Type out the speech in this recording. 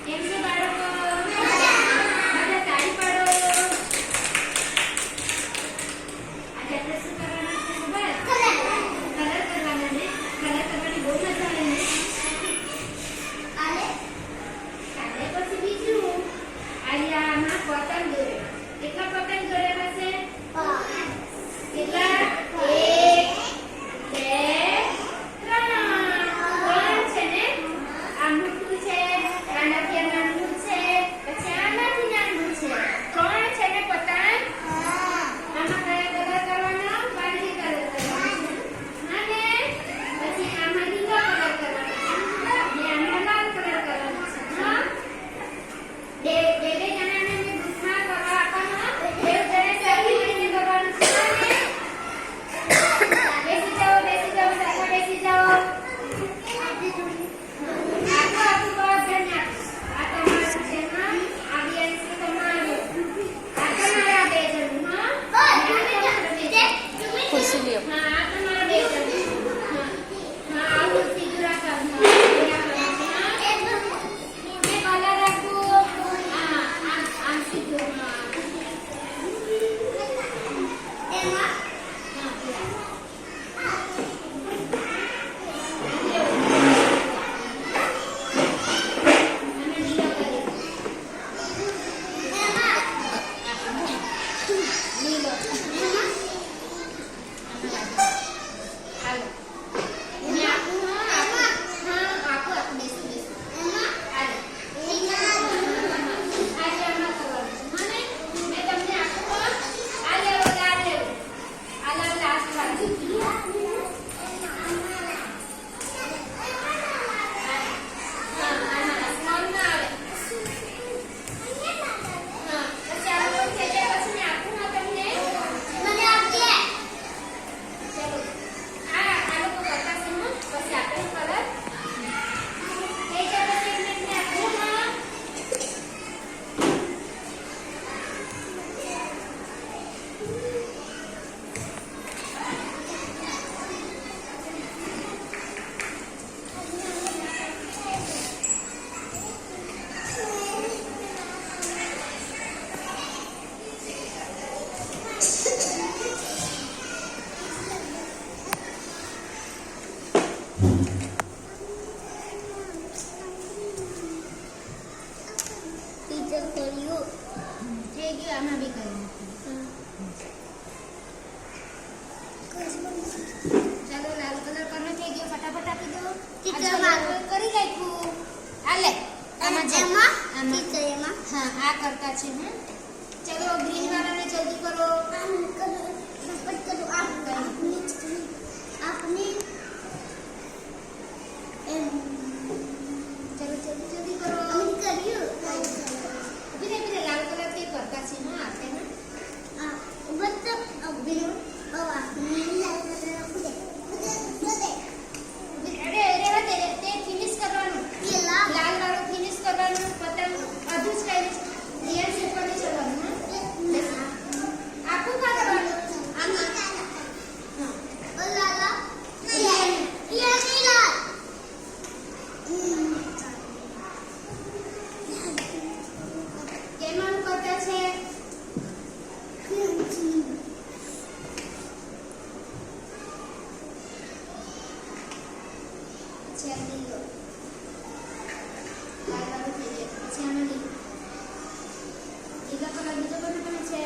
કેમ છે બાળકો? બધા તાળી પાડો. આજે આપણે શું કરવાના છે ખબર? કલર કરવાના ને. કલર કરવાની બહુ મજા આવે ને. કાલે પછી બીજું આમાં પતંગ દોરે. કેટલા પતંગ દોરેલા છે? કેટલા? 1 2 3 છે ને? આ મોટું છે, આનાથી નાનું છે, પછી આનાથી નાનું છે. 3 છે ને પતંગ? આમાં કયા કલર કરવાનો? વાદળી કલર કરવાનો. અને પછી આમાં લીલો કલર કરવાનો. અને આમાં લાલ કલર કરવાનો છે. હા? બે જણાને મેં ગ્રુપમાં કરવા આપવાનો. બે જણે સાથે મળીને કરવાનું છે. બેસી જાઓ, સાથે બેસી જાઓ. ખુરશી લ્યો. આમાં બી કરી ચાલો લાલ કલર કરનો થઈ ગયો. ફટાફટ આપી દો. કરી નાખ્યું. આલે આમાં હા આ કરતા છે. ચલો ગ્રીન વાળાને જલ્દી કરો. જલ્દી કરો. લાલ કલર તે કરતા છે. લાલ વાળો ફિનિશ કરવાનું. પતંગ અધું જ કરી રિયલ શેપ પર ચડવાનું. આખું કા કરવાનું? કેમાં કરતા છે? લીલો લાલ વાળો થઈ જાય. પછી આમાં લીલો કલર બીજો કલર છે.